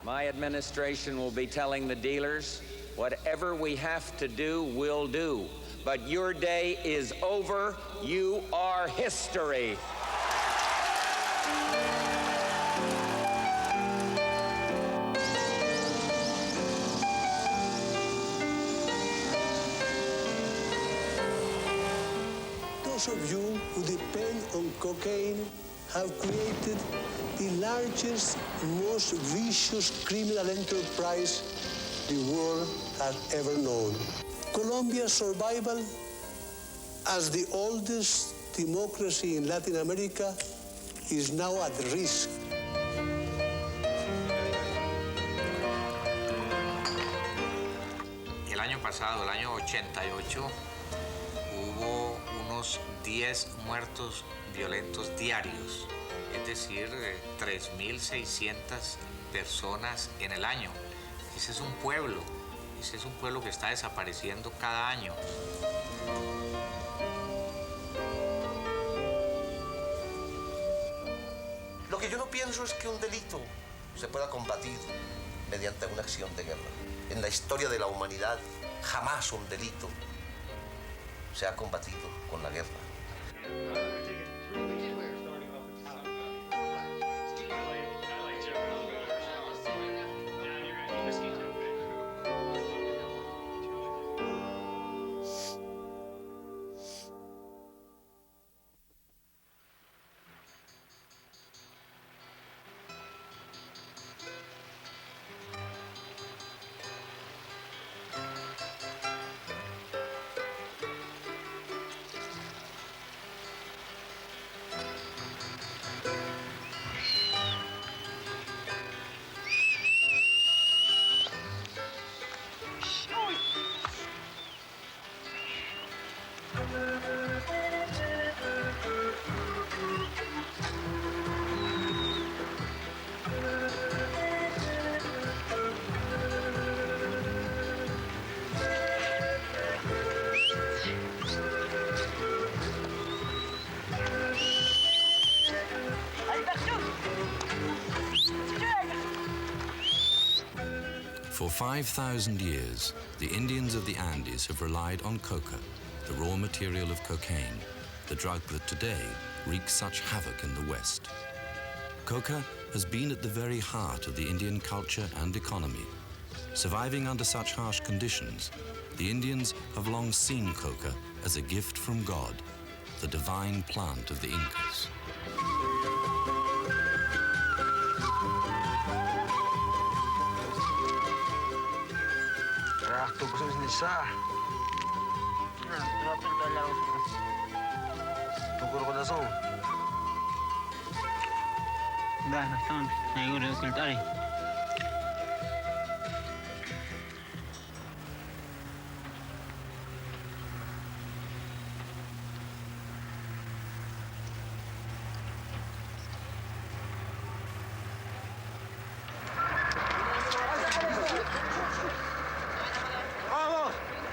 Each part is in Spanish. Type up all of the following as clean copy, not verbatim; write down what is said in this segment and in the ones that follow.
My administration will be telling the dealers, whatever we have to do, we'll do. But your day is over. You are history. Those of you who depend on cocaine have created the largest, most vicious criminal enterprise the world has ever known. Colombia's survival as the oldest democracy in Latin America is now at risk. El año pasado, el año 88, hubo unos 10 muertos violentos diarios, es decir, 3.600 personas en el año. Ese es un pueblo que está desapareciendo cada año. Lo que yo no pienso es que un delito se pueda combatir mediante una acción de guerra. En la historia de la humanidad, jamás un delito se ha combatido con la guerra. For 5,000 years, the Indians of the Andes have relied on coca, the raw material of cocaine, the drug that today wreaks such havoc in the West. Coca has been at the very heart of the Indian culture and economy. Surviving under such harsh conditions, the Indians have long seen coca as a gift from God, the divine plant of the Incas.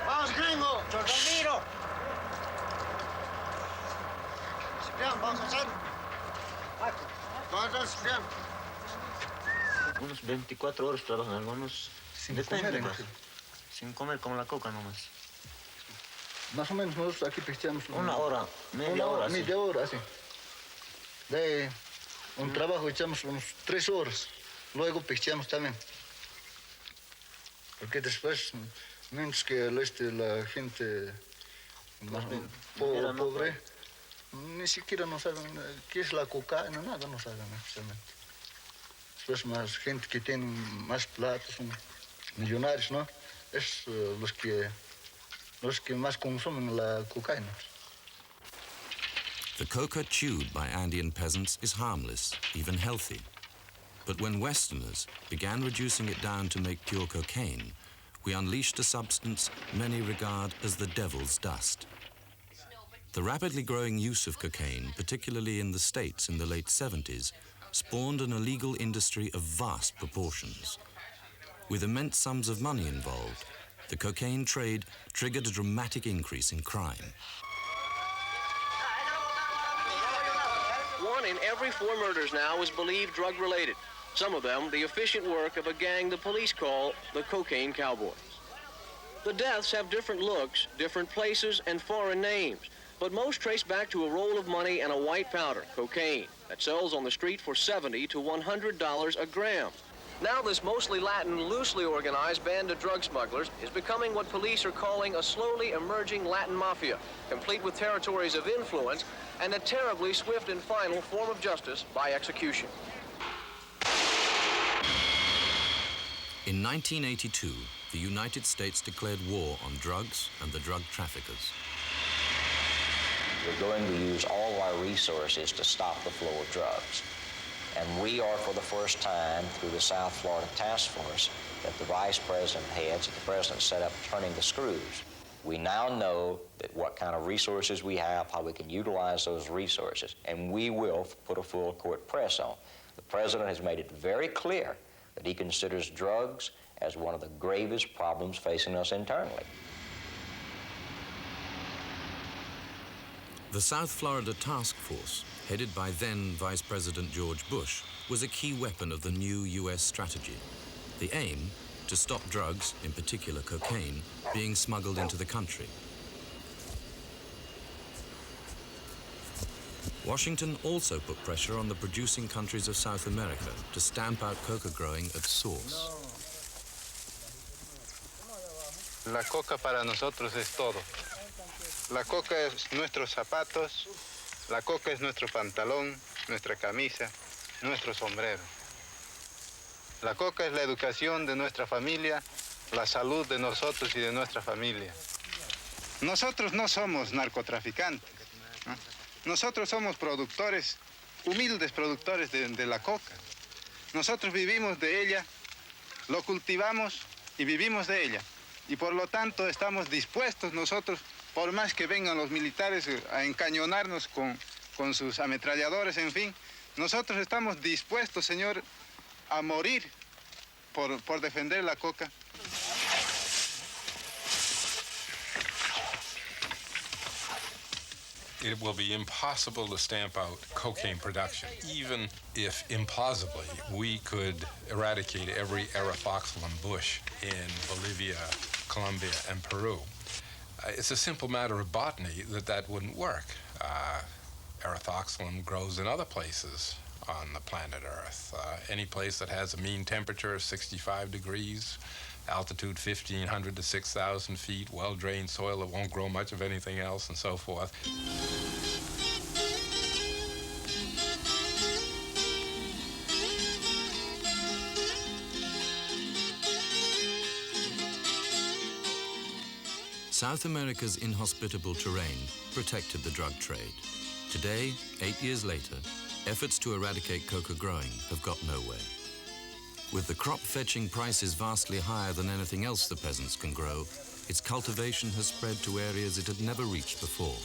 ¡Vamos, gringo! ¡Ramiro! Ciprián, vamos a hacer. ¿Cuántos, Ciprián? Unos 24 horas trabajan, algunos sin comer, sin comer, como la coca nomás. Más o menos nosotros aquí pescamos una hora, media hora. Media hora, sí. De un trabajo echamos unos 3 horas, luego pescamos también. Porque después, menos que la gente más pobre, ni siquiera no saben qué es la cocaína, nada no saben especialmente. Después más gente que tiene más plata, son millonarios, ¿no? Es los que más consumen la cocaína. The coca chewed by Andean peasants is harmless, even healthy. But when Westerners began reducing it down to make pure cocaine, we unleashed a substance many regard as the devil's dust. The rapidly growing use of cocaine, particularly in the States in the late 70s, spawned an illegal industry of vast proportions. With immense sums of money involved, the cocaine trade triggered a dramatic increase in crime. 1 in every 4 murders now is believed drug-related. Some of them the efficient work of a gang the police call the Cocaine Cowboys. The deaths have different looks, different places, and foreign names, but most trace back to a roll of money and a white powder, cocaine, that sells on the street for $70 to $100 a gram. Now this mostly Latin, loosely organized band of drug smugglers is becoming what police are calling a slowly emerging Latin mafia, complete with territories of influence and a terribly swift and final form of justice by execution. In 1982, the United States declared war on drugs and the drug traffickers. We're going to use all of our resources to stop the flow of drugs. And we are, for the first time, through the South Florida Task Force that the Vice President heads, that the President set up turning the screws. We now know that what kind of resources we have, how we can utilize those resources, and we will put a full court press on. The President has made it very clear that he considers drugs as one of the gravest problems facing us internally. The South Florida Task Force, headed by then Vice President George Bush, was a key weapon of the new U.S. strategy. The aim, to stop drugs, in particular cocaine, being smuggled into the country. Washington also put pressure on the producing countries of South America to stamp out coca growing at source. La coca para nosotros es todo. La coca es nuestros zapatos, la coca es nuestro pantalón, nuestra camisa, nuestro sombrero. La coca es la educación de nuestra familia, la salud de nosotros y de nuestra familia. Nosotros no somos narcotraficantes, ¿no? Nosotros somos productores, humildes productores de la coca. Nosotros vivimos de ella, lo cultivamos y vivimos de ella. Y por lo tanto estamos dispuestos nosotros, por más que vengan los militares a encañonarnos con sus ametralladores, en fin, nosotros estamos dispuestos, señor, a morir por defender la coca. It will be impossible to stamp out cocaine production, even if implausibly we could eradicate every Erythoxylum bush in Bolivia, Colombia, and Peru. It's a simple matter of botany that wouldn't work. Erythoxylum grows in other places on the planet Earth. Any place that has a mean temperature of 65 degrees, altitude 1,500 to 6,000 feet, well-drained soil that won't grow much of anything else, and so forth. South America's inhospitable terrain protected the drug trade. Today, 8 years later, efforts to eradicate coca growing have got nowhere. With the crop fetching prices vastly higher than anything else the peasants can grow, its cultivation has spread to areas it had never reached before.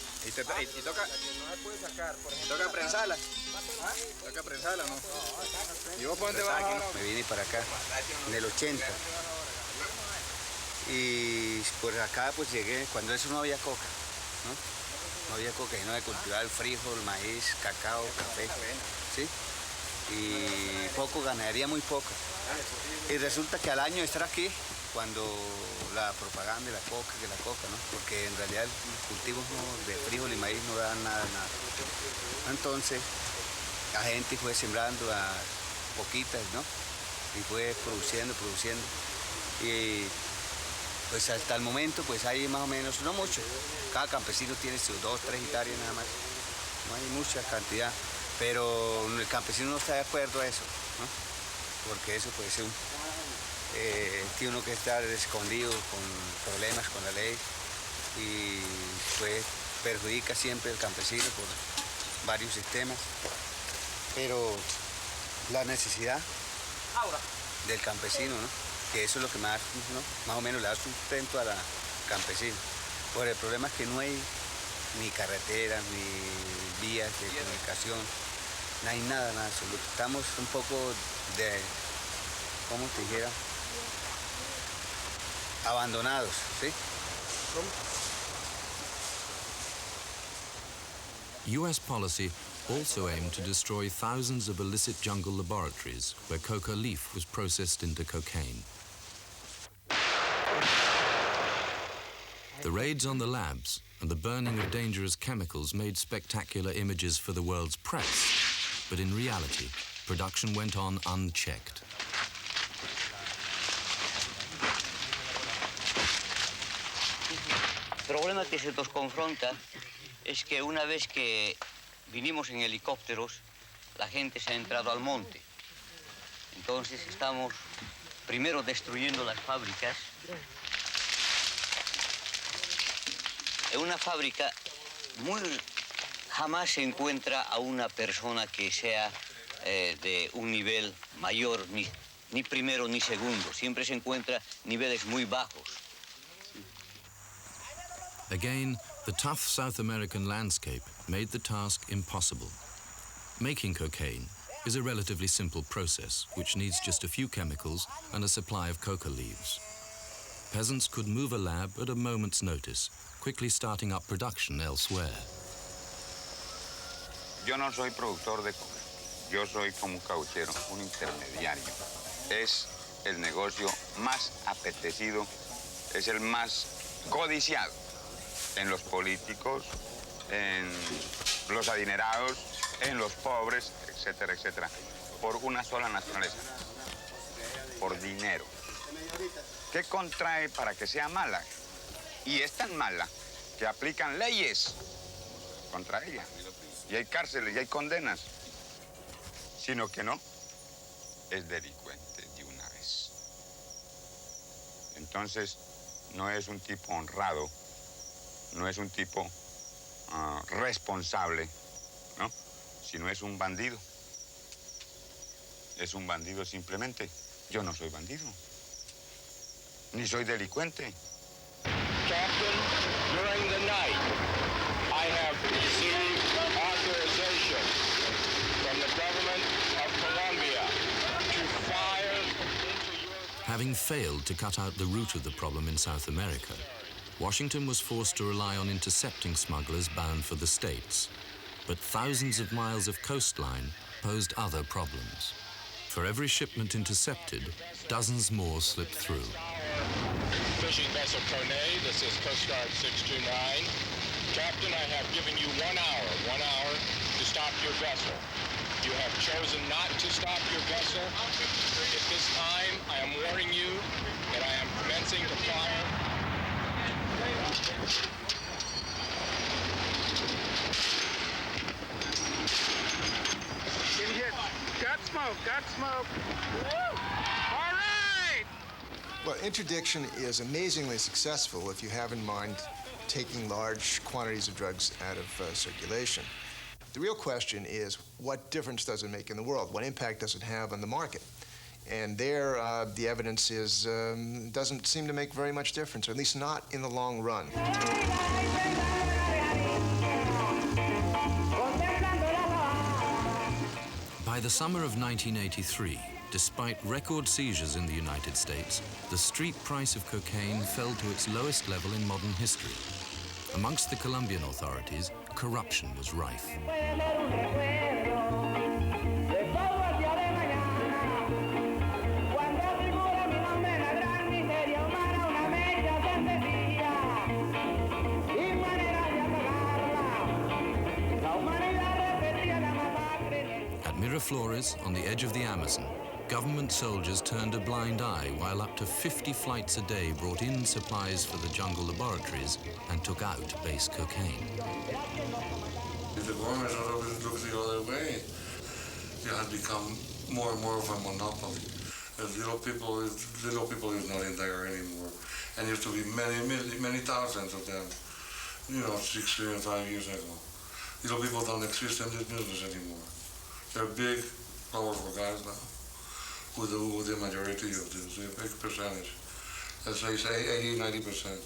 Me vine para acá en el 80 y por acá pues llegué cuando eso no había coca, ¿no? No había coca y no había cultivado el frijol, maíz, cacao, café, ¿sí? Y poco, ganadería muy poca. Y resulta que al año estar aquí, cuando la propaganda de la coca, ¿no? Porque en realidad los cultivos de frijol y maíz no dan nada. Entonces, la gente fue sembrando a poquitas, ¿no? Y fue produciendo. Y pues hasta el momento, pues hay más o menos, no mucho. Cada campesino tiene sus 2, 3 hectáreas nada más. No hay mucha cantidad. Pero el campesino no está de acuerdo a eso, ¿no? Porque eso puede ser tiene uno que estar escondido con problemas con la ley y pues perjudica siempre al campesino por varios sistemas. Pero la necesidad del campesino, ¿no? Que eso es lo que más, ¿no? Más o menos le da sustento al campesino. Por el problema es que no hay ni carreteras, ni vías de comunicación, no hay nada absoluto. Estamos un poco ¿cómo te dijera? Abandonados, ¿sí? U.S. policy also aimed to destroy thousands of illicit jungle laboratories where coca leaf was processed into cocaine. The raids on the labs and the burning of dangerous chemicals made spectacular images for the world's press, but in reality, production went on unchecked. El problema que se nos confronta es que una vez que vinimos en helicópteros, la gente se ha entrado al monte. Entonces estamos primero destruyendo las fábricas. En una fábrica jamás se encuentra a una persona que sea de un nivel mayor, ni primero ni segundo. Siempre se encuentra niveles muy bajos. Again, the tough South American landscape made the task impossible. Making cocaine is a relatively simple process which needs just a few chemicals and a supply of coca leaves. Peasants could move a lab at a moment's notice, quickly starting up production elsewhere. Yo no soy productor de coca. Yo soy como un cauchero, un intermediario. Es el negocio más apetecido, es el más codiciado en los políticos, en los adinerados, en los pobres, etcétera, etcétera, por una sola nacionaleza, por dinero. ¿Qué contrae para que sea mala? Y es tan mala que aplican leyes contra ella. Y hay cárceles y hay condenas. Sino que no, es delincuente de una vez. Entonces, no es un tipo honrado, no es un tipo responsable, ¿no? Sino es un bandido. Es un bandido simplemente. Yo no soy bandido, ni soy delincuente. Captain, during the night, I have received authorization from the government of Colombia to fire into your... Having failed to cut out the root of the problem in South America, Washington was forced to rely on intercepting smugglers bound for the States. But thousands of miles of coastline posed other problems. For every shipment intercepted, dozens more slipped through. Fishing vessel Cornet, this is Coast Guard 629. Captain, I have given you 1 hour to stop your vessel. You have chosen not to stop your vessel. At this time, I am warning you that I am commencing to fire. Getting hit. Got smoke, got smoke. Woo! All right! Well, interdiction is amazingly successful if you have in mind taking large quantities of drugs out of circulation. The real question is, what difference does it make in the world? What impact does it have on the market? And there, the evidence is doesn't seem to make very much difference, or at least not in the long run. By the summer of 1983, despite record seizures in the United States, the street price of cocaine fell to its lowest level in modern history. Amongst the Colombian authorities, corruption was rife. At Miraflores, on the edge of the Amazon, government soldiers turned a blind eye while up to 50 flights a day brought in supplies for the jungle laboratories and took out base cocaine. If the government looked the other way, it had become more and more of a monopoly. Little people is not in there anymore. And used to be many thousands of them, 6 and 5 years ago. Little people don't exist in this business anymore. They're big, powerful guys now who do the majority of this, a big percentage. Let's say 80-90%.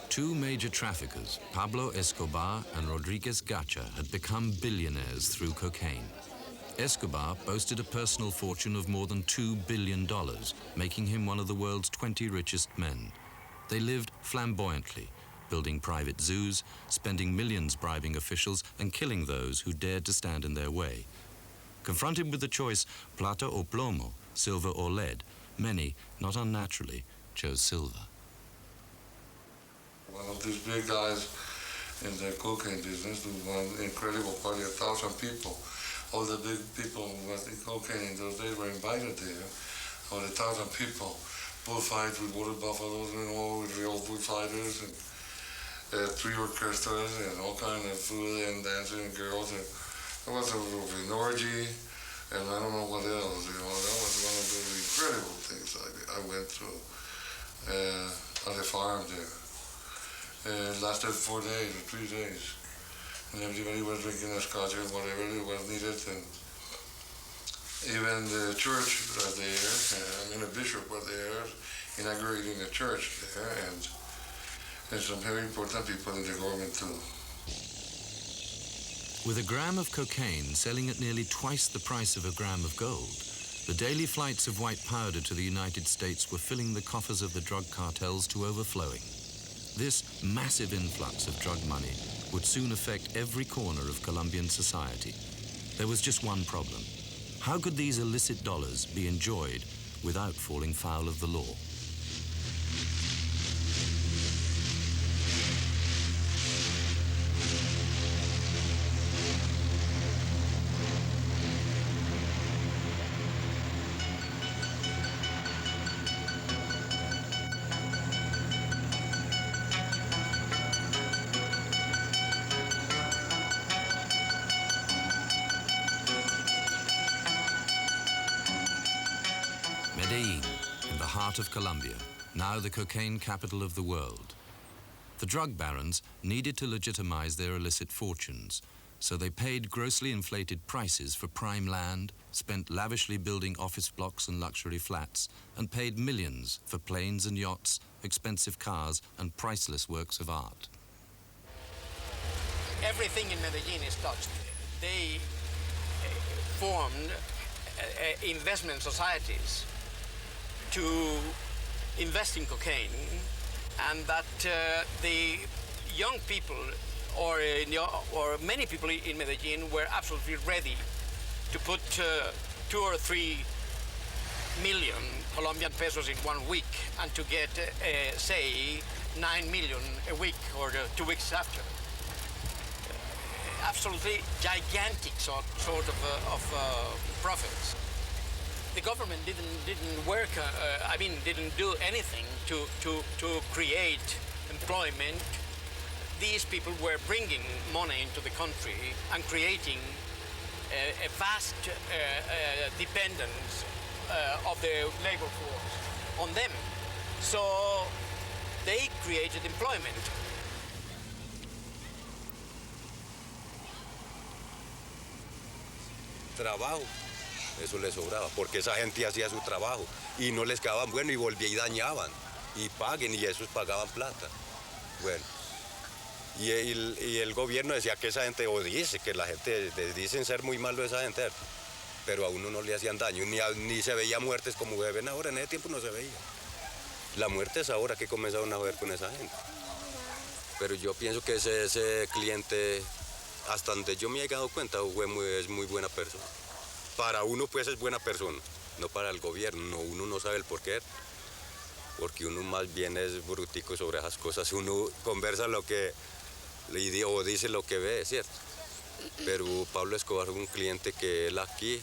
Two major traffickers, Pablo Escobar and Rodriguez Gacha, had become billionaires through cocaine. Escobar boasted a personal fortune of more than $2 billion, making him one of the world's 20 richest men. They lived flamboyantly, building private zoos, spending millions bribing officials, and killing those who dared to stand in their way. Confronted with the choice, plata or plomo, silver or lead, many, not unnaturally, chose silver. One of these big guys in the cocaine business, one incredible party, 1,000 people. All the big people who was in cocaine in those days were invited there. All the 1,000 people, bullfights with water buffaloes, with real bullfighters, and 3 orchestras, and all kind of food and dancing and girls. And it was an orgy, and I don't know what else. That was one of the incredible things I went through on the farm there. It lasted 4 days or 3 days. And everybody was drinking a scotch and whatever it was needed. And even the church was there, the bishop was there, inaugurating a church there, and some very important people in the government too. With a gram of cocaine selling at nearly twice the price of a gram of gold, the daily flights of white powder to the United States were filling the coffers of the drug cartels to overflowing. This massive influx of drug money would soon affect every corner of Colombian society. There was just one problem. How could these illicit dollars be enjoyed without falling foul of the law? Medellin, in the heart of Colombia, now the cocaine capital of the world. The drug barons needed to legitimize their illicit fortunes, so they paid grossly inflated prices for prime land, spent lavishly building office blocks and luxury flats, and paid millions for planes and yachts, expensive cars, and priceless works of art. Everything in Medellin is touched. They formed investment societies to invest in cocaine, and that the young people or many people in Medellin were absolutely ready to put 2 or 3 million Colombian pesos in 1 week and to get, say, 9 million a week or 2 weeks after. Absolutely gigantic sort of profits. The government didn't work. Didn't do anything to create employment. These people were bringing money into the country and creating a vast dependence of the labor force on them. So they created employment. Trabajo, eso les sobraba, porque esa gente hacía su trabajo y no les quedaban bueno y volvían y dañaban, y paguen, y esos pagaban plata. Bueno, y el gobierno decía que esa gente, o dice que la gente, dicen ser muy malo esa gente, pero a uno no le hacían daño, ni se veía muertes como ven ahora, en ese tiempo no se veía. La muerte es ahora que comenzaron a ver con esa gente. Pero yo pienso que ese cliente, hasta donde yo me he dado cuenta, es muy buena persona. Para uno pues es buena persona, no para el gobierno. Uno no sabe el porqué, porque uno más bien es brutico sobre esas cosas. Uno conversa lo que o dice lo que ve, ¿cierto? Pero Pablo Escobar es un cliente que él aquí,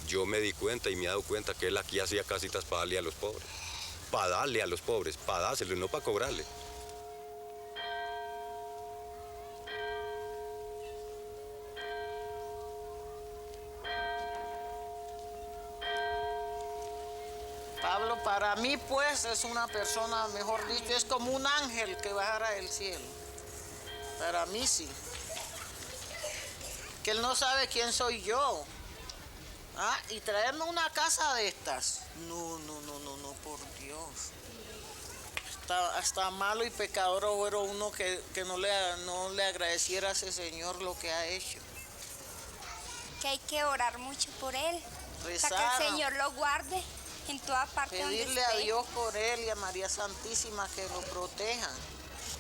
yo me di cuenta y me he dado cuenta que él aquí hacía casitas para darle a los pobres. Para darle a los pobres, para dárselo, no para cobrarle. Pablo, para mí, pues, es una persona, mejor dicho, es como un ángel que bajara del cielo. Para mí, sí. Que él no sabe quién soy yo. ¿Ah? Y traerme una casa de estas. No, por Dios. Hasta malo y pecador fuera uno que no le agradeciera a ese Señor lo que ha hecho. Que hay que orar mucho por él. Rezar, para que el Señor lo guarde en toda parte donde esté. Pedirle a Dios por él y a María Santísima que lo protejan.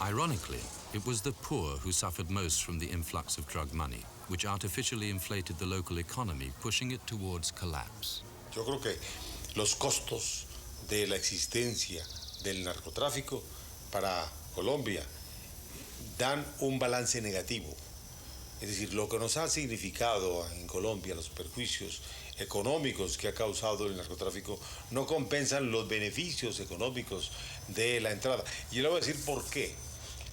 Ironically, it was the poor who suffered most from the influx of drug money, which artificially inflated the local economy, pushing it towards collapse. Yo creo que los costos de la existencia del narcotráfico para Colombia dan un balance negativo. Es decir, lo que nos ha significado en Colombia, los perjuicios económicos que ha causado el narcotráfico, no compensan los beneficios económicos de la entrada. Y yo le voy a decir por qué.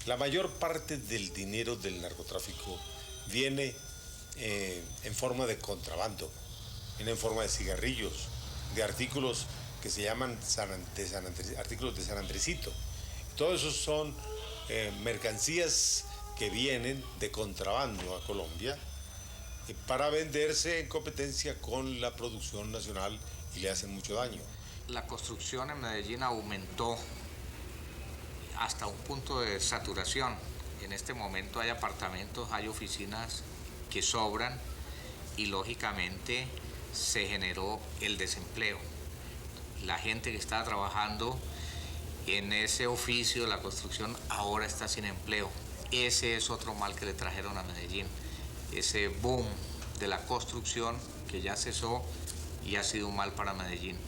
La mayor parte del dinero del narcotráfico viene en forma de contrabando, viene en forma de cigarrillos, de artículos que se llaman artículos de San Andresito. Todos esos son mercancías que vienen de contrabando a Colombia para venderse en competencia con la producción nacional y le hacen mucho daño. La construcción en Medellín aumentó hasta un punto de saturación. En este momento hay apartamentos, hay oficinas que sobran y lógicamente se generó el desempleo. La gente que estaba trabajando en ese oficio de la construcción ahora está sin empleo. Ese es otro mal que le trajeron a Medellín. Ese boom de la construcción que ya cesó y ha sido un mal para Medellín.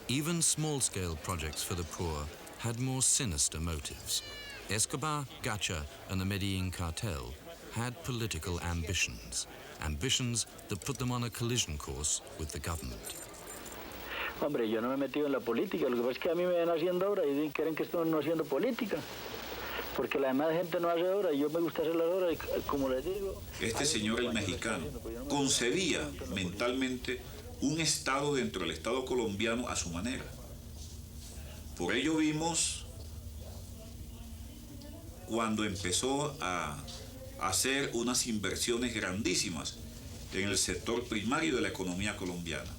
Even small-scale projects for the poor had more sinister motives. Escobar, Gacha, and the Medellin cartel had political ambitions, ambitions that put them on a collision course with the government. Hombre, yo no me he metido en la política, lo que pasa es que a mí me ven haciendo obra y creen que estoy no haciendo política, porque la demás gente no hace obra y yo me gusta hacer las obras y como les digo... Este señor, el mexicano, concebía mentalmente un Estado dentro del Estado colombiano a su manera. Por ello vimos cuando empezó a hacer unas inversiones grandísimas en el sector primario de la economía colombiana.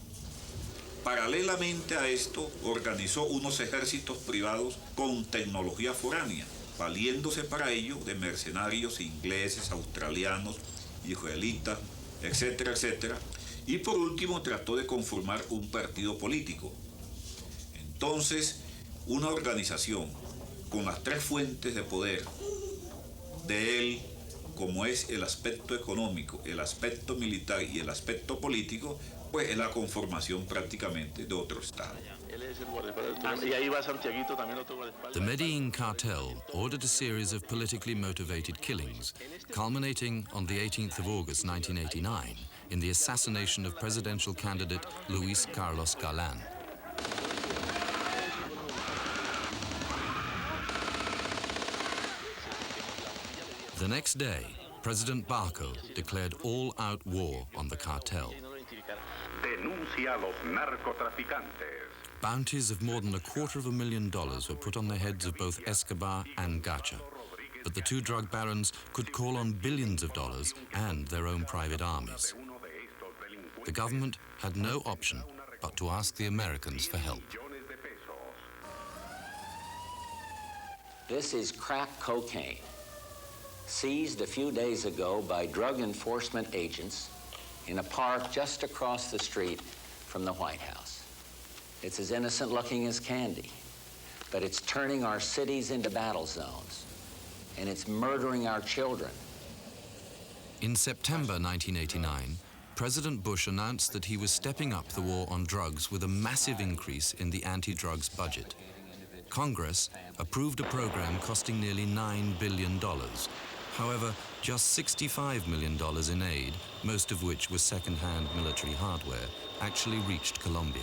Paralelamente a esto, organizó unos ejércitos privados con tecnología foránea, valiéndose para ello de mercenarios ingleses, australianos, israelitas, etcétera, etcétera. Y por último trató de conformar un partido político. Entonces, una organización con las tres fuentes de poder de él, como es el aspecto económico, el aspecto militar y el aspecto político, pues es la conformación prácticamente de otro Estado. The Medellin cartel ordered a series of politically motivated killings, culminating on the 18th of August 1989 in the assassination of presidential candidate Luis Carlos Galán. The next day, President Barco declared all-out war on the cartel. Denuncia a los narcotraficantes. Bounties of more than $250,000 were put on the heads of both Escobar and Gacha. But the two drug barons could call on billions of dollars and their own private armies. The government had no option but to ask the Americans for help. This is crack cocaine, seized a few days ago by drug enforcement agents in a park just across the street from the White House. It's as innocent looking as candy, but it's turning our cities into battle zones, and it's murdering our children. In September 1989, President Bush announced that he was stepping up the war on drugs with a massive increase in the anti-drugs budget. Congress approved a program costing nearly $9 billion. However, just $65 million in aid, most of which was second-hand military hardware, actually reached Colombia.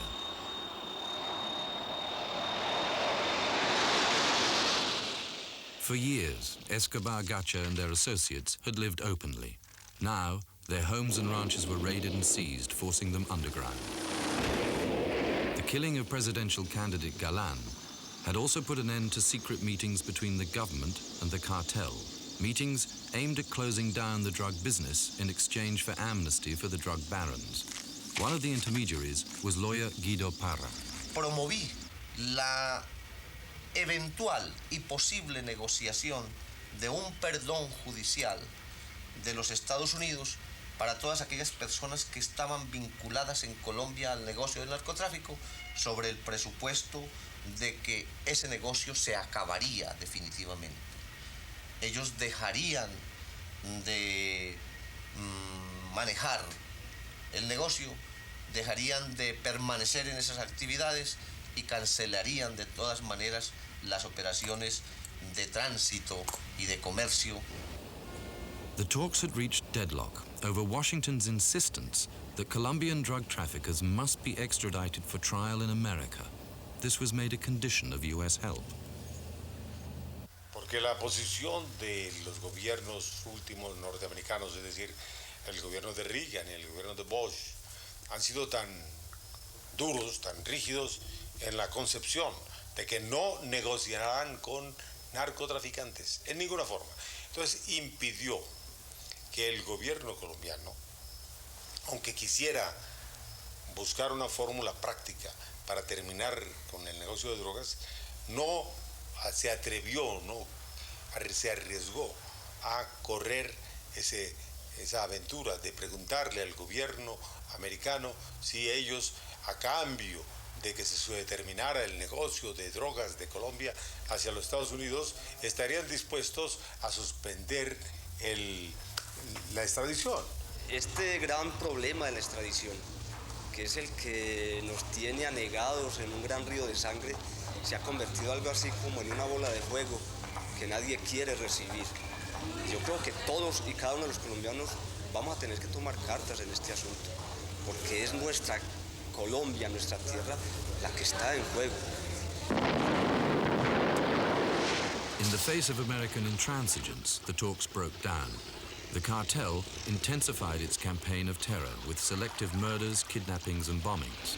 For years, Escobar, Gacha, and their associates had lived openly. Now, their homes and ranches were raided and seized, forcing them underground. The killing of presidential candidate Galán had also put an end to secret meetings between the government and the cartel, meetings aimed at closing down the drug business in exchange for amnesty for the drug barons. One of the intermediaries was lawyer Guido Parra. Promoví la eventual y posible negociación de un perdón judicial de los Estados Unidos para todas aquellas personas que estaban vinculadas en Colombia al negocio del narcotráfico, sobre el presupuesto de que ese negocio se acabaría definitivamente. Ellos dejarían de manejar el negocio, dejarían de permanecer en esas actividades y cancelarían de todas maneras las operaciones de tránsito y de comercio. The talks had reached deadlock over Washington's insistence that Colombian drug traffickers must be extradited for trial in America. This was made a condition of U.S. help. Porque la posición de los gobiernos últimos norteamericanos, es decir, el gobierno de Reagan y el gobierno de Bush, han sido tan duros, tan rígidos en la concepción de que no negociarán con narcotraficantes en ninguna forma. Entonces impidió que el gobierno colombiano, aunque quisiera buscar una fórmula práctica para terminar con el negocio de drogas, no se atrevió, se arriesgó a correr esa aventura de preguntarle al gobierno americano si ellos, a cambio de que se determinara el negocio de drogas de Colombia hacia los Estados Unidos, estarían dispuestos a suspender la extradición. Este gran problema de la extradición, que es el que nos tiene anegados en un gran río de sangre, se ha convertido algo así como en una bola de fuego que nadie quiere recibir. Yo creo que todos y cada uno de los colombianos vamos a tener que tomar cartas en este asunto, porque es nuestra Colombia, nuestra tierra, la que está en juego. In the face of American intransigence, the talks broke down. The cartel intensified its campaign of terror with selective murders, kidnappings, and bombings.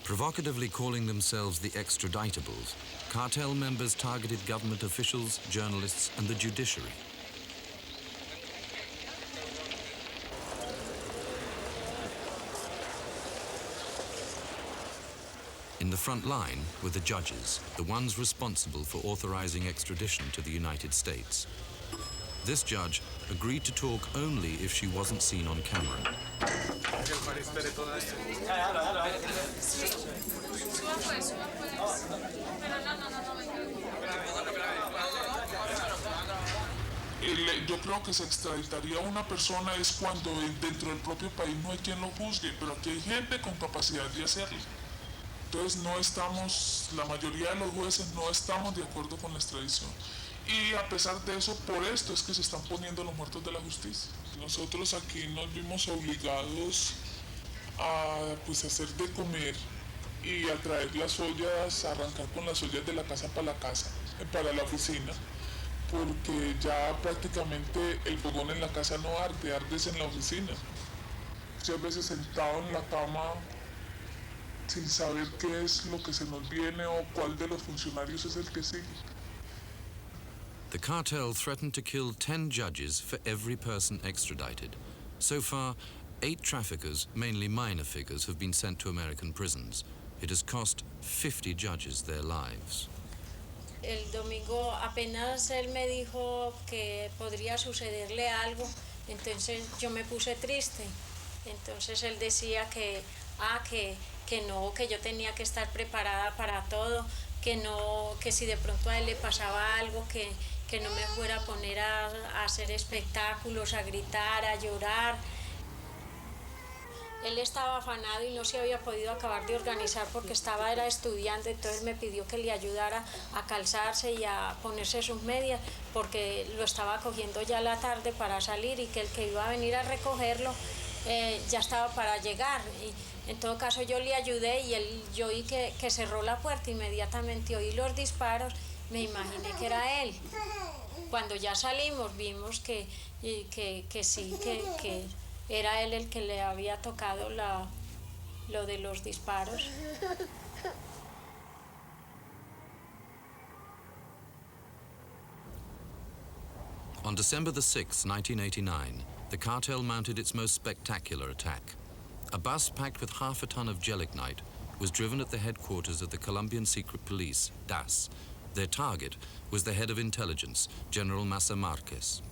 Provocatively calling themselves the extraditables, cartel members targeted government officials, journalists, and the judiciary. In the front line were the judges, the ones responsible for authorizing extradition to the United States. This judge agreed to talk only if she wasn't seen on camera. Yo creo que se extraditaría a una persona es cuando dentro del propio país no hay quien lo juzgue, pero aquí hay gente con capacidad de hacerlo. Entonces no estamos, la mayoría de los jueces no estamos de acuerdo con la extradición. Y a pesar de eso, por esto es que se están poniendo los muertos de la justicia. Nosotros aquí nos vimos obligados a hacer de comer y a traer las ollas, a arrancar con las ollas de la casa, para la oficina, porque ya prácticamente el fogón en la casa no arde, ardes en la oficina. Muchas veces sentado en la cama sin saber qué es lo que se nos viene o cuál de los funcionarios es el que sigue. The cartel threatened to kill 10 judges for every person extradited. So far, 8 traffickers, mainly minor figures, have been sent to American prisons. It has cost 50 judges their lives. El domingo apenas él me dijo que podría sucederle algo, entonces yo me puse triste. Entonces él decía que no, que yo tenía que estar preparada para todo, que si de pronto a él le pasaba algo, que no me fuera a poner a hacer espectáculos, a gritar, a llorar. Él estaba afanado y no se había podido acabar de organizar porque era estudiante, entonces me pidió que le ayudara a calzarse y a ponerse sus medias porque lo estaba cogiendo ya la tarde para salir y que el que iba a venir a recogerlo ya estaba para llegar. Y en todo caso yo le ayudé y yo oí que cerró la puerta, inmediatamente oí los disparos, me imaginé que era él. Cuando ya salimos vimos que sí, que era él el que le había tocado lo de los disparos. On December the 6th, 1989, the cartel mounted its most spectacular attack. A bus packed with half a ton of gelignite was driven at the headquarters of the Colombian Secret Police, DAS. Their target was the head of intelligence, General Massa Marquez.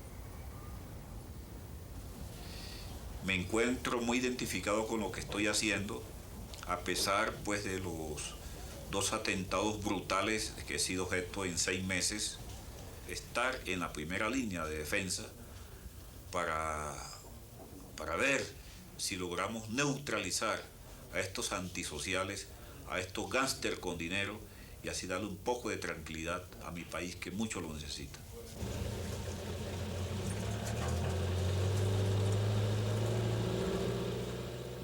Me encuentro muy identificado con lo que estoy haciendo, a pesar pues de los 2 atentados brutales que he sido objeto en 6 meses, estar en la primera línea de defensa para ver si logramos neutralizar a estos antisociales, a estos gángster con dinero, y así darle un poco de tranquilidad a mi país que mucho lo necesita.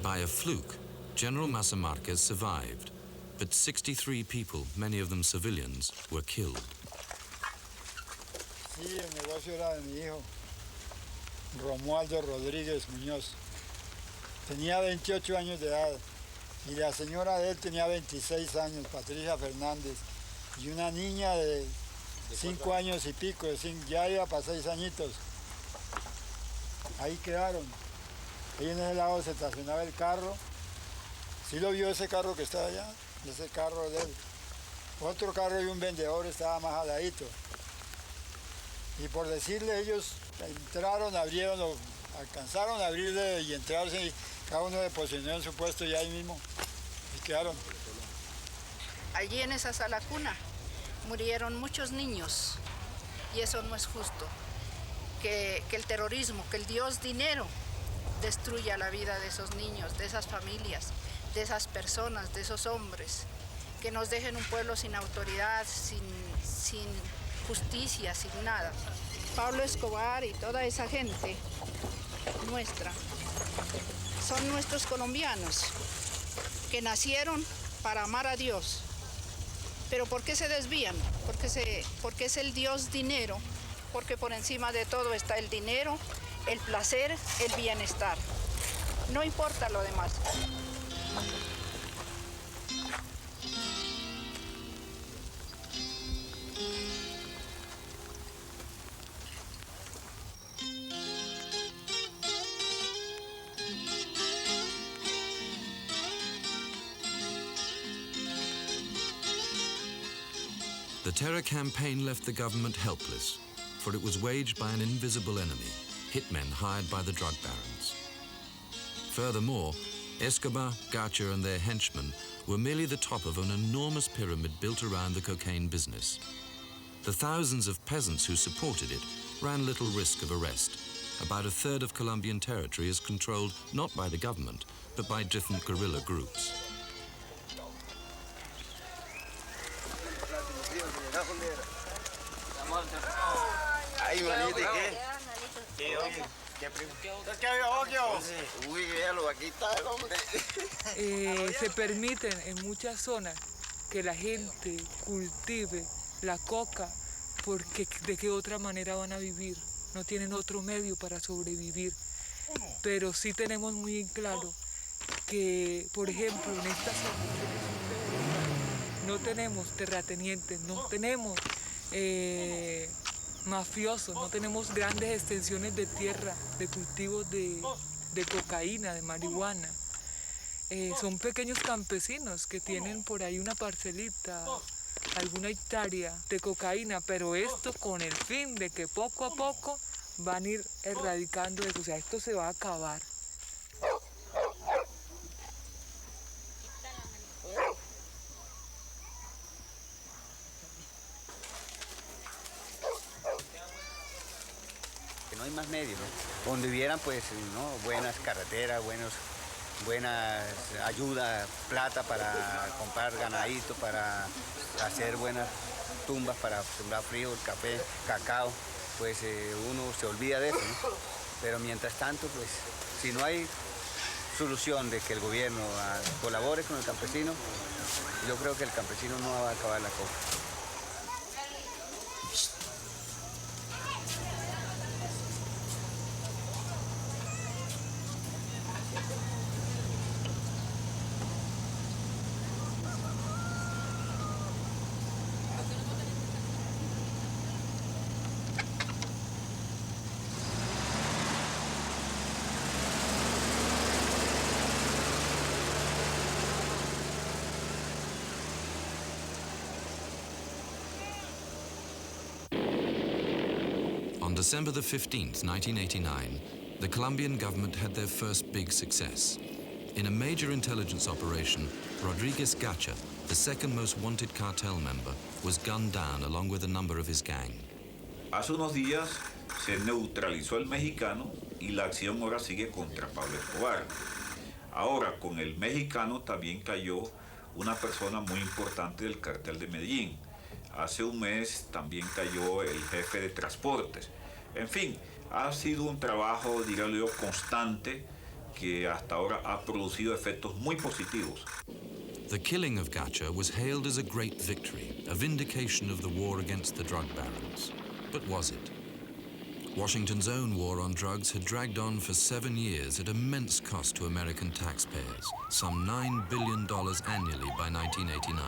By a fluke, General Massa Marquez survived, but 63 people, many of them civilians, were killed. Sí, el negocio era de mi hijo, Romualdo Rodríguez Muñoz. Tenía 28 años de edad y la señora de él tenía 26 años, Patricia Fernández, y una niña de 5 años y pico, ya iba para 6 añitos. Ahí quedaron. Ahí en ese lado se estacionaba el carro. ¿Sí lo vio ese carro que está allá? Ese carro de él. Otro carro y un vendedor estaba más aladito. Y por decirle, ellos entraron, abrieron, alcanzaron a abrirle y entrarse, y cada uno se posicionó en su puesto y ahí mismo. Y quedaron. Allí en esa sala cuna murieron muchos niños y eso no es justo. Que el terrorismo, que el dios dinero destruya la vida de esos niños, de esas familias, de esas personas, de esos hombres, que nos dejen un pueblo sin autoridad, sin justicia, sin nada. Pablo Escobar y toda esa gente nuestra son nuestros colombianos que nacieron para amar a Dios. Pero ¿por qué se desvían? Porque es el Dios dinero, porque por encima de todo está el dinero, el placer, el bienestar. No importa lo demás. The terror campaign left the government helpless, for it was waged by an invisible enemy, hitmen hired by the drug barons. Furthermore, Escobar, Gacha and their henchmen were merely the top of an enormous pyramid built around the cocaine business. The thousands of peasants who supported it ran little risk of arrest. About a third of Colombian territory is controlled not by the government, but by different guerrilla groups. Ay, manito, ¿qué? Uy, véalo, aquí está el hombre. Se permiten en muchas zonas que la gente cultive la coca porque de qué otra manera van a vivir. No tienen otro medio para sobrevivir. Pero sí tenemos muy en claro que, por ejemplo, en esta zona no tenemos terratenientes, no tenemos mafiosos, no tenemos grandes extensiones de tierra, de cultivos de cocaína, de marihuana. Son pequeños campesinos que tienen por ahí una parcelita, alguna hectárea de cocaína, pero esto con el fin de que poco a poco van a ir erradicando eso, o sea, esto se va a acabar. No hay más medios, ¿no? Donde hubieran pues, ¿no? Buenas carreteras, buenas ayuda, plata para comprar ganadito, para hacer buenas tumbas para sembrar frío, el café, cacao, pues uno se olvida de eso, ¿no? Pero mientras tanto, pues si no hay solución de que el gobierno colabore con el campesino, yo creo que el campesino no va a acabar la coca. On December the 15th, 1989, the Colombian government had their first big success. In a major intelligence operation, Rodriguez Gacha, the second most wanted cartel member, was gunned down along with a number of his gang. Hace unos días se neutralizó el mexicano y la acción ahora sigue contra Pablo Escobar. Ahora con el mexicano también cayó una persona muy importante del cartel de Medellín. Hace un mes también cayó el jefe de transportes. En fin, ha sido un trabajo, diría yo, constante que hasta ahora ha producido efectos muy positivos. The killing of Gacha was hailed as a great victory, a vindication of the war against the drug barons. But was it? Washington's own war on drugs had dragged on for 7 years at immense cost to American taxpayers, some $9 billion annually by 1989.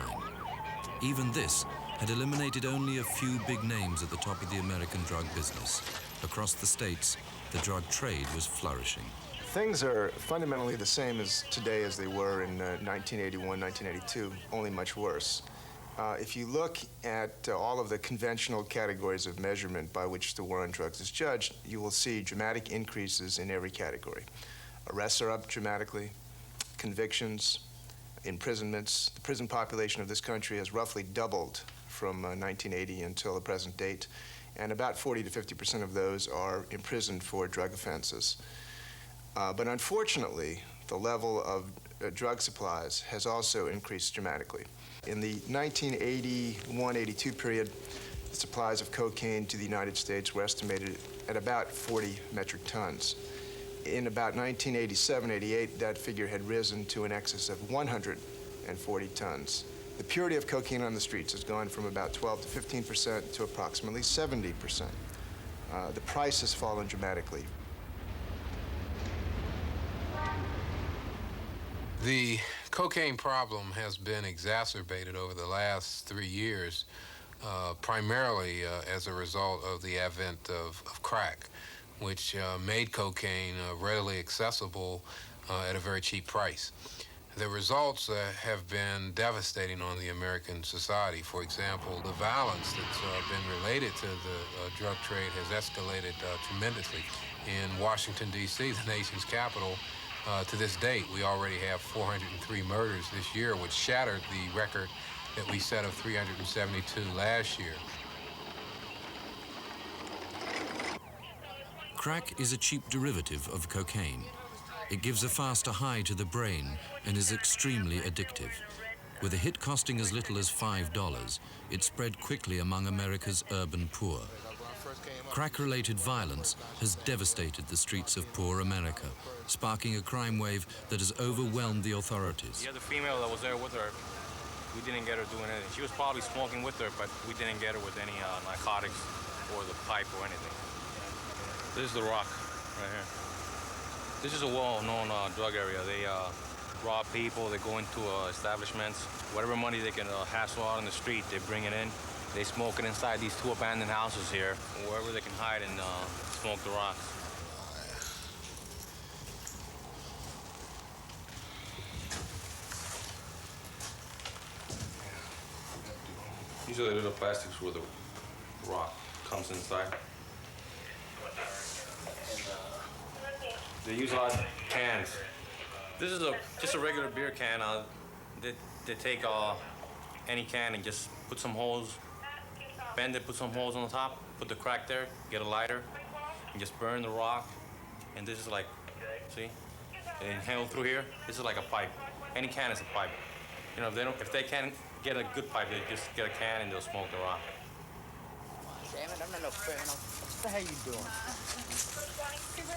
Even this had eliminated only a few big names at the top of the American drug business. Across the states, the drug trade was flourishing. Things are fundamentally the same as today as they were in 1981, 1982, only much worse. If you look at all of the conventional categories of measurement by which the war on drugs is judged, you will see dramatic increases in every category. Arrests are up dramatically, convictions, imprisonments. The prison population of this country has roughly doubled from 1980 until the present date, and about 40 to 50% of those are imprisoned for drug offenses. But unfortunately, the level of drug supplies has also increased dramatically. In the 1981-82 period, the supplies of cocaine to the United States were estimated at about 40 metric tons. In about 1987-88, that figure had risen to an excess of 140 tons. The purity of cocaine on the streets has gone from about 12 to 15% to approximately 70%. The price has fallen dramatically. The cocaine problem has been exacerbated over the last 3 years, primarily as a result of the advent of crack, which made cocaine readily accessible at a very cheap price. The results have been devastating on the American society. For example, the violence that's been related to the drug trade has escalated tremendously. In Washington, D.C., the nation's capital, to this date, we already have 403 murders this year, which shattered the record that we set of 372 last year. Crack is a cheap derivative of cocaine. It gives a faster high to the brain and is extremely addictive. With a hit costing as little as $5, it spread quickly among America's urban poor. Crack-related violence has devastated the streets of poor America, sparking a crime wave that has overwhelmed the authorities. The other female that was there with her, we didn't get her doing anything. She was probably smoking with her, but we didn't get her with any narcotics or the pipe or anything. This is the Rock right here. This is a well-known drug area. They rob people, they go into establishments. Whatever money they can hassle out on the street, they bring it in. They smoke it inside these 2 abandoned houses here, wherever they can hide and smoke the rocks. These are the little plastics where the rock comes inside. They use a lot of cans. This is just a regular beer can. They take any can and just put some holes, bend it, put some holes on the top, put the crack there, get a lighter, and just burn the rock. And this is like, see? They inhale through here. This is like a pipe. Any can is a pipe. You know, if they can't get a good pipe, they just get a can and they'll smoke the rock. Damn it, I'm not no fan. What the hell you doing?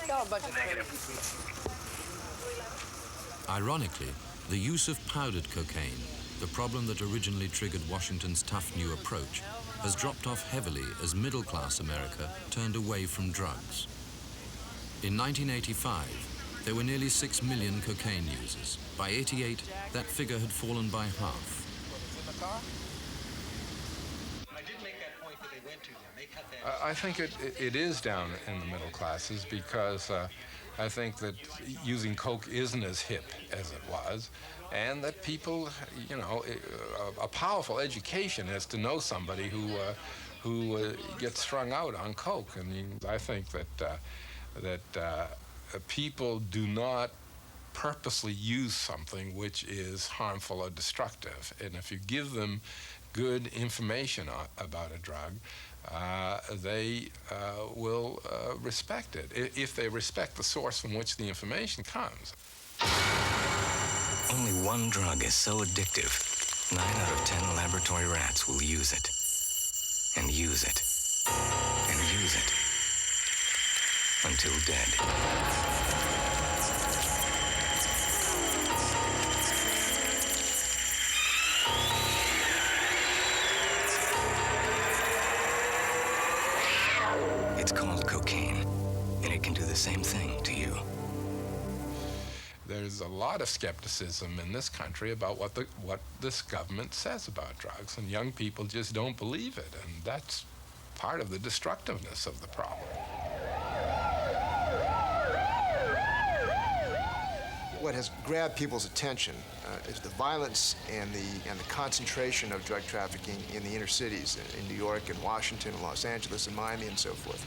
Y'all a bunch of crazy people. Ironically, the use of powdered cocaine, the problem that originally triggered Washington's tough new approach, has dropped off heavily as middle-class America turned away from drugs. In 1985, there were nearly 6 million cocaine users. By '88, that figure had fallen by half. I think it is down in the middle classes because I think that using coke isn't as hip as it was, and that people, you know, a powerful education is to know somebody who get strung out on coke. And I think that people do not purposely use something which is harmful or destructive. And if you give them good information about a drug, they will respect it, if they respect the source from which the information comes. Only one drug is so addictive, 9 out of 10 laboratory rats will use it. And use it. And use it. Until dead. It's called cocaine, and it can do the same thing to you. There's a lot of skepticism in this country about what this government says about drugs, and young people just don't believe it, and that's part of the destructiveness of the problem. What has grabbed people's attention is the violence and the concentration of drug trafficking in the inner cities, in New York and Washington and Los Angeles and Miami and so forth.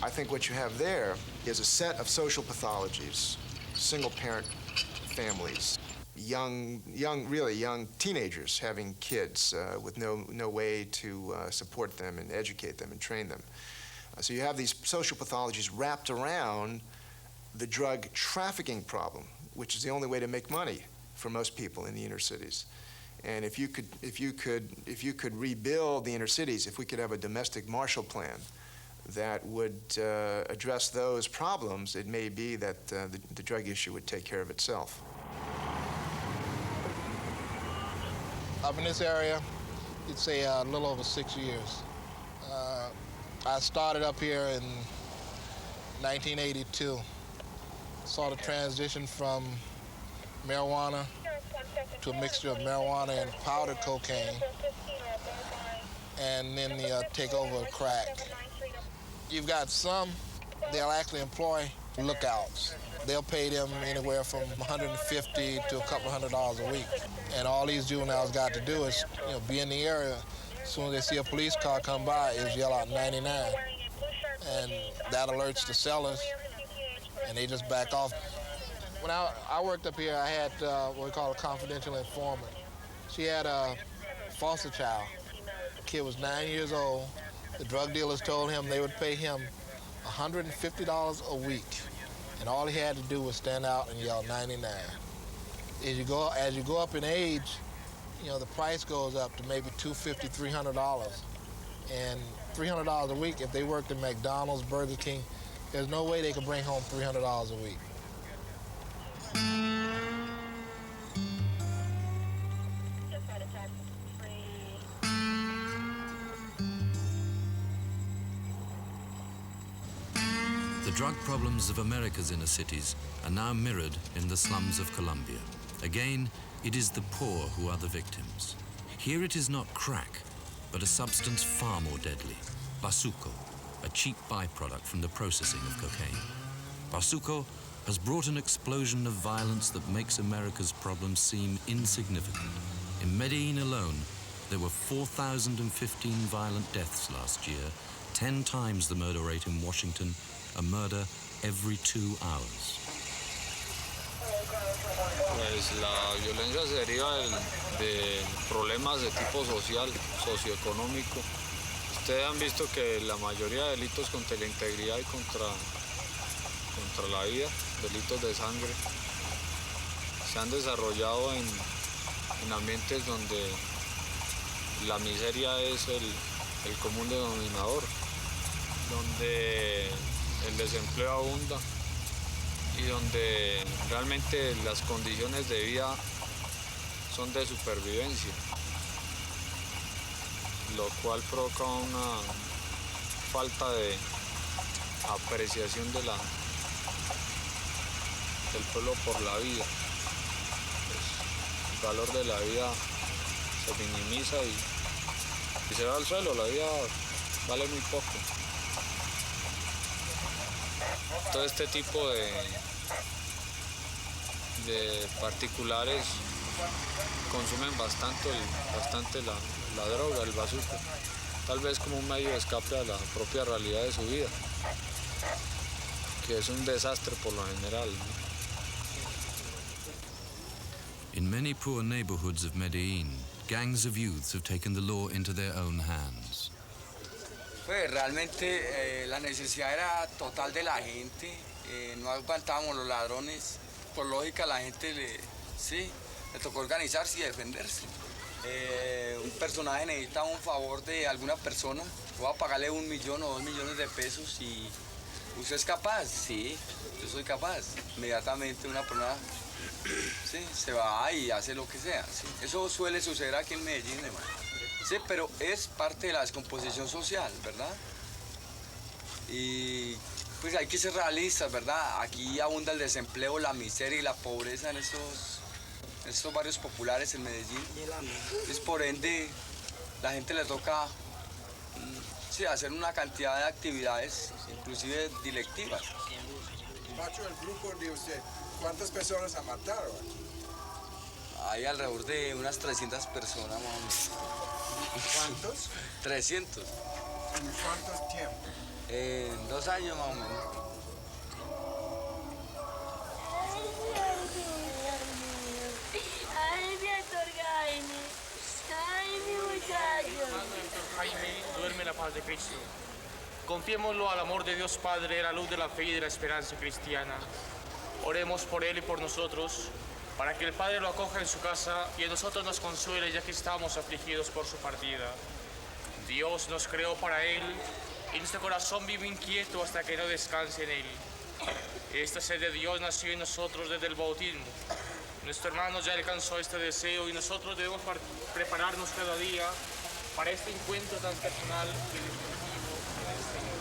I think what you have there is a set of social pathologies, single-parent families, really young teenagers having kids with no way to support them and educate them and train them. So you have these social pathologies wrapped around the drug trafficking problem, which is the only way to make money for most people in the inner cities. And if you could rebuild the inner cities, if we could have a domestic Marshall Plan that would address those problems, it may be that the drug issue would take care of itself. Up in this area, you'd say a little over 6 years. I started up here in 1982. Saw the transition from marijuana to a mixture of marijuana and powdered cocaine, and then the takeover of crack. You've got some, they'll actually employ lookouts. They'll pay them anywhere from $150 to a couple $100 a week. And all these juveniles got to do is, be in the area. As soon as they see a police car come by, is yell out 99. And that alerts the sellers, and they just back off. When I worked up here, I had what we call a confidential informant. She had a foster child. The kid was 9 years old. The drug dealers told him they would pay him $150 a week, and all he had to do was stand out and yell 99. As you go up in age, the price goes up to maybe $250, $300, and $300 a week. If they worked at McDonald's, Burger King, there's no way they could bring home $300 a week. The drug problems of America's inner cities are now mirrored in the slums of Colombia. Again, it is the poor who are the victims. Here it is not crack, but a substance far more deadly, bazuco, a cheap byproduct from the processing of cocaine. Bazuco has brought an explosion of violence that makes America's problems seem insignificant. In Medellin alone, there were 4,015 violent deaths last year, 10 times the murder rate in Washington, a murder every 2 hours. Pues la violencia se deriva de problemas de tipo social, socioeconómico. Ustedes han visto que la mayoría de delitos contra la integridad y contra la vida, delitos de sangre, se han desarrollado en ambientes donde la miseria es el común denominador, donde el desempleo abunda y donde realmente las condiciones de vida son de supervivencia, lo cual provoca una falta de apreciación del pueblo por la vida. Pues, el valor de la vida se minimiza y se va al suelo, la vida vale muy poco. Todo este tipo de particulares consumen bastante la droga, el bazuco. tal vez como un medio de escape a la propia realidad de su vida, que es un desastre por lo general, ¿no? In many poor neighborhoods of Medellin, gangs of youths have taken the law into their own hands. Pues realmente la necesidad era total de la gente, no aguantábamos los ladrones, por lógica la gente le tocó organizarse y defenderse. Un personaje necesita un favor de alguna persona, voy a pagarle 1 millón o 2 millones de pesos y ¿usted es capaz? Sí, yo soy capaz. Inmediatamente una persona se va y hace lo que sea. ¿Sí? Eso suele suceder aquí en Medellín, hermano. Sí, pero es parte de la descomposición social, ¿verdad? Y pues hay que ser realistas, ¿verdad? Aquí abunda el desempleo, la miseria y la pobreza en estos barrios populares en Medellín. Entonces, por ende, la gente le toca hacer una cantidad de actividades, inclusive delictivas. Pacho, el grupo de usted, ¿cuántas personas ha matado? Hay alrededor de unas 300 personas más o menos. ¿Cuántos? 300. ¿En cuánto tiempo? En 2 años más o menos. Ay, mi Héctor Jaime. Ay, mi muchacho. Jaime, duerme en la paz de Cristo. Confiémoslo al amor de Dios Padre, la luz de la fe y de la esperanza cristiana. Oremos por él y por nosotros, para que el Padre lo acoja en su casa y a nosotros nos consuele, ya que estamos afligidos por su partida. Dios nos creó para él y nuestro corazón vive inquieto hasta que no descanse en él. Esta sed de Dios nació en nosotros desde el bautismo. Nuestro hermano ya alcanzó este deseo y nosotros debemos prepararnos cada día para este encuentro tan personal y definitivo en el Señor.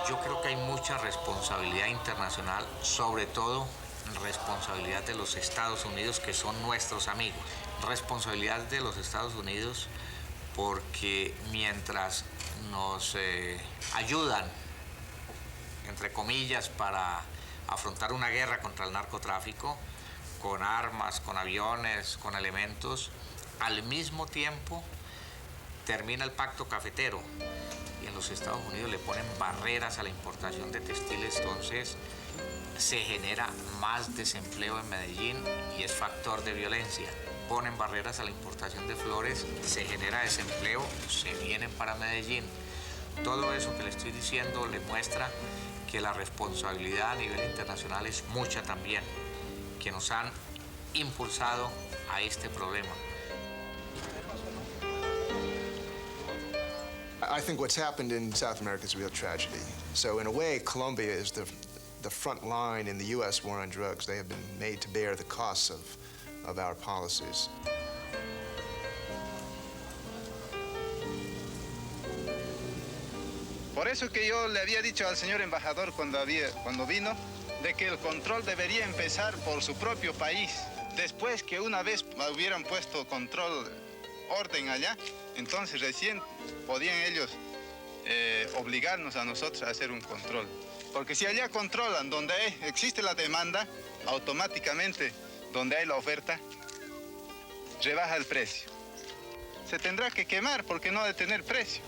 Yo creo que hay mucha responsabilidad internacional, sobre todo responsabilidad de los Estados Unidos, que son nuestros amigos. Responsabilidad de los Estados Unidos porque mientras nos ayudan, entre comillas, para afrontar una guerra contra el narcotráfico, con armas, con aviones, con elementos, al mismo tiempo termina el pacto cafetero. Y en los Estados Unidos le ponen barreras a la importación de textiles, entonces se genera más desempleo en Medellín y es factor de violencia. Ponen barreras a la importación de flores, se genera desempleo, se vienen para Medellín. Todo eso que le estoy diciendo le muestra que la responsabilidad a nivel internacional es mucha también, que nos han impulsado a este problema. I think what's happened in South America is a real tragedy. So in a way, Colombia is the front line in the U.S. war on drugs. They have been made to bear the costs of our policies. Por eso que yo le había dicho al señor embajador cuando vino, de que el control debería empezar por su propio país. Después que una vez hubieran puesto orden allá, entonces recién podían ellos obligarnos a nosotros a hacer un control. Porque si allá controlan donde existe la demanda, automáticamente donde hay la oferta, rebaja el precio. Se tendrá que quemar porque no ha de tener precio.